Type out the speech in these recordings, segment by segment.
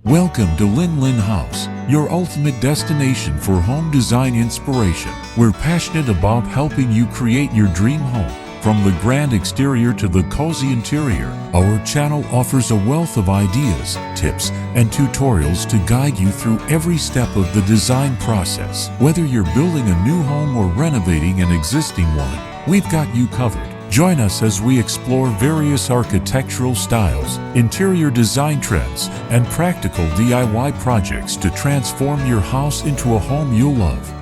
Welcome to Linh House, your ultimate destination for home design inspiration. We're passionate about helping you create your dream home. From the grand exterior to the cozy interior, our channel offers a wealth of ideas, tips, and tutorials to guide you through every step of the design process. Whether you're building a new home or renovating an existing one, we've got you covered. Join us as we explore various architectural styles, interior design trends, and practical DIY projects to transform your house into a home you'll love.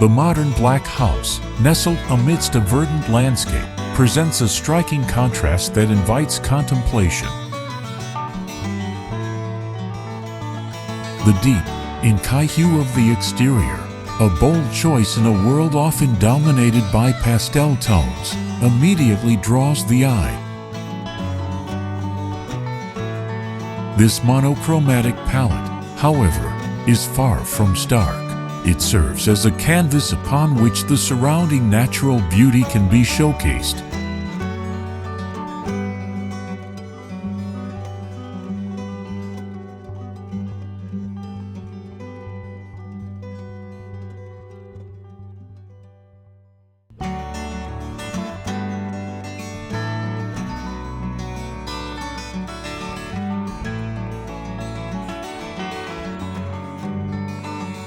The modern black house, nestled amidst a verdant landscape, presents a striking contrast that invites contemplation. The deep, inky hue of the exterior, a bold choice in a world often dominated by pastel tones, immediately draws the eye. This monochromatic palette, however, is far from stark. It serves as a canvas upon which the surrounding natural beauty can be showcased.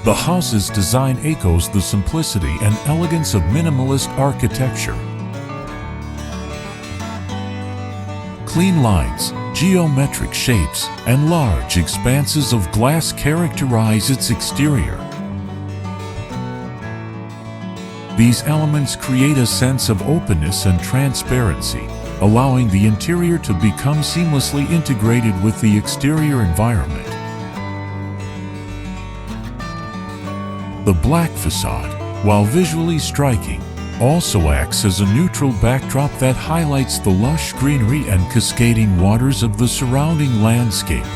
The house's design echoes the simplicity and elegance of minimalist architecture. Clean lines, geometric shapes, and large expanses of glass characterize its exterior. These elements create a sense of openness and transparency, allowing the interior to become seamlessly integrated with the exterior environment. The black facade, while visually striking, also acts as a neutral backdrop that highlights the lush greenery and cascading waters of the surrounding landscape.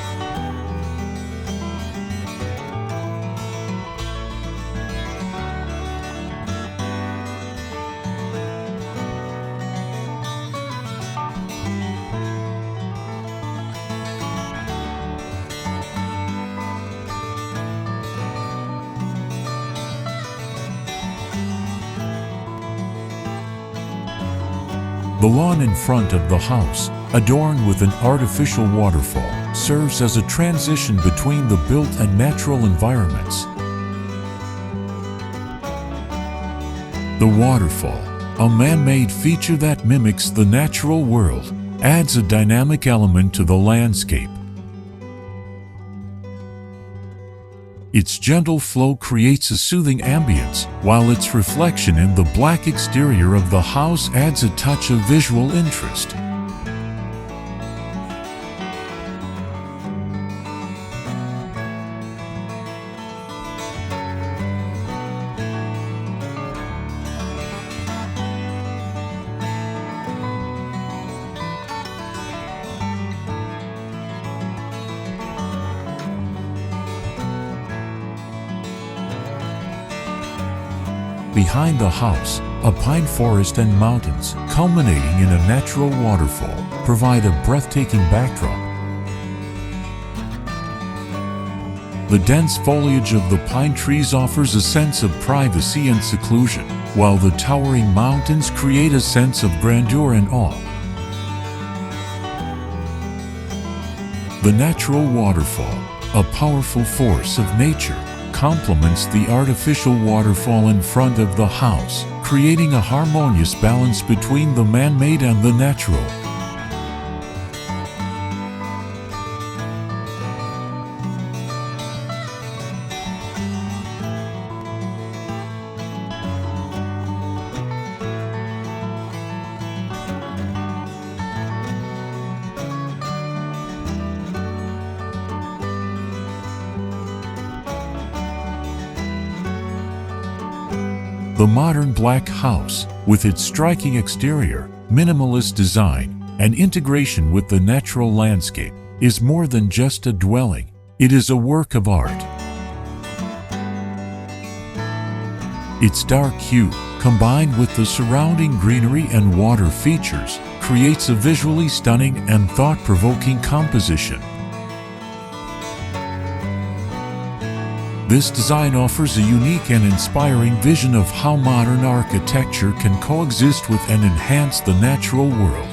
The lawn in front of the house, adorned with an artificial waterfall, serves as a transition between the built and natural environments. The waterfall, a man-made feature that mimics the natural world, adds a dynamic element to the landscape. Its gentle flow creates a soothing ambience, while its reflection in the black exterior of the house adds a touch of visual interest. Behind the house, a pine forest and mountains, culminating in a natural waterfall, provide a breathtaking backdrop. The dense foliage of the pine trees offers a sense of privacy and seclusion, while the towering mountains create a sense of grandeur and awe. The natural waterfall, a powerful force of nature, complements the artificial waterfall in front of the house, creating a harmonious balance between the man-made and the natural. The modern black house, with its striking exterior, minimalist design, and integration with the natural landscape is more than just a dwelling. It is a work of art. Its dark hue, combined with the surrounding greenery and water features, creates a visually stunning and thought-provoking composition. This design offers a unique and inspiring vision of how modern architecture can coexist with and enhance the natural world.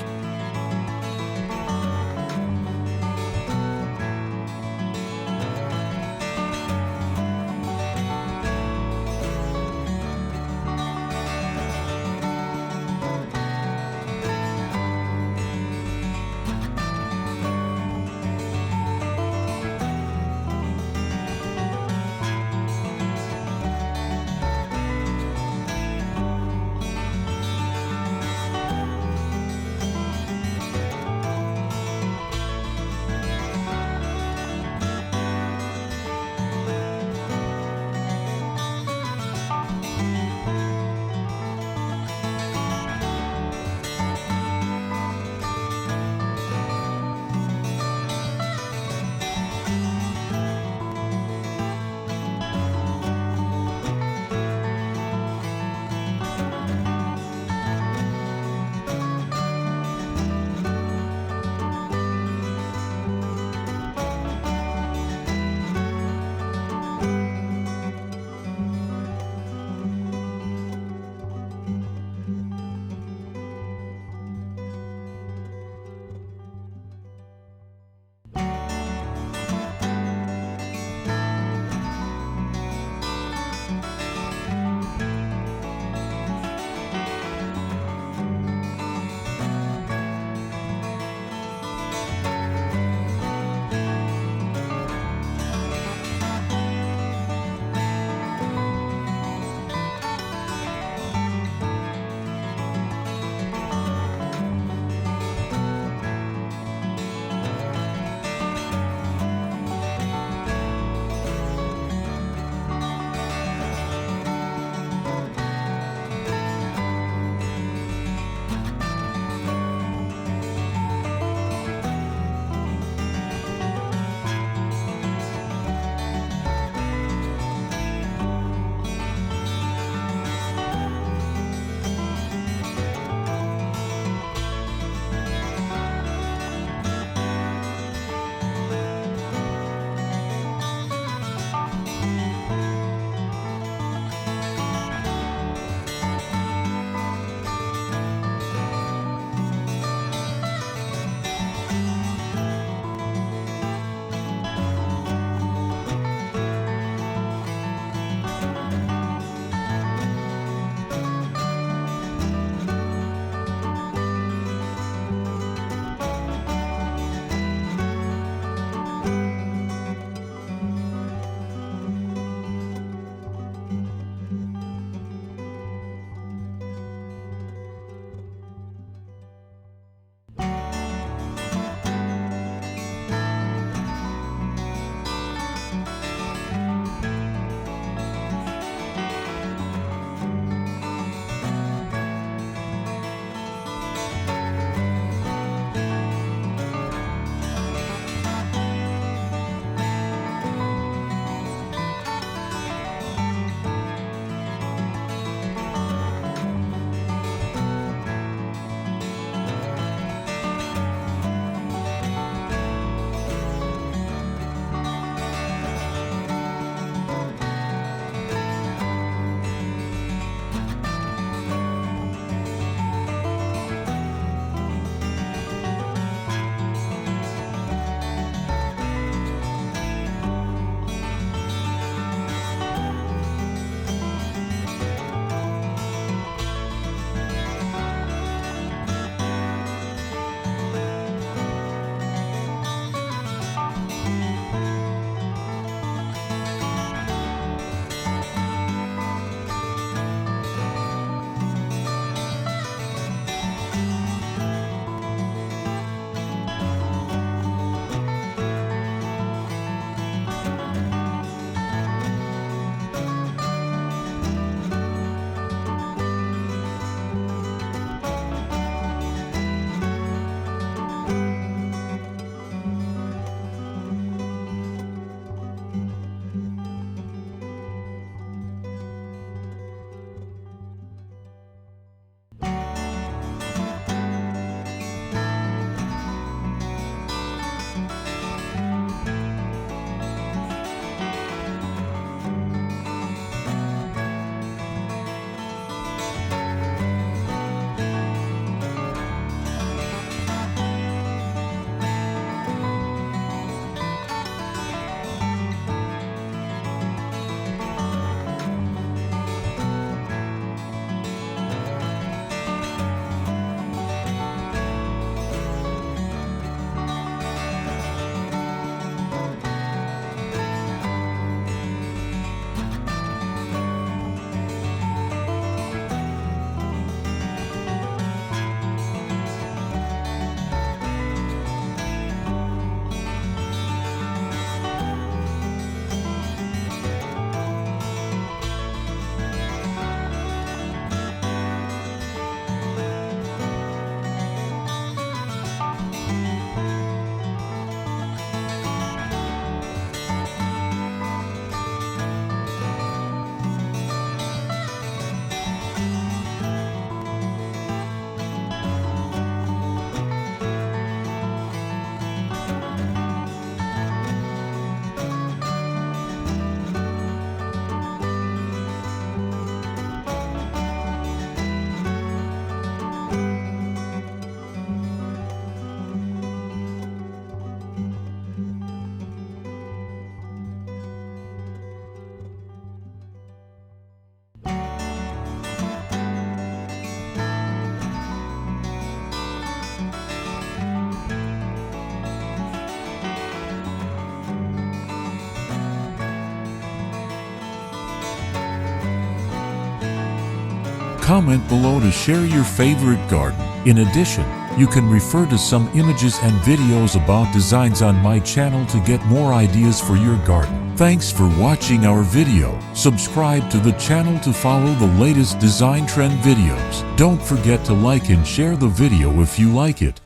Comment below to share your favorite garden. In addition, you can refer to some images and videos about designs on my channel to get more ideas for your garden. Thanks for watching our video. Subscribe to the channel to follow the latest design trend videos. Don't forget to like and share the video if you like it.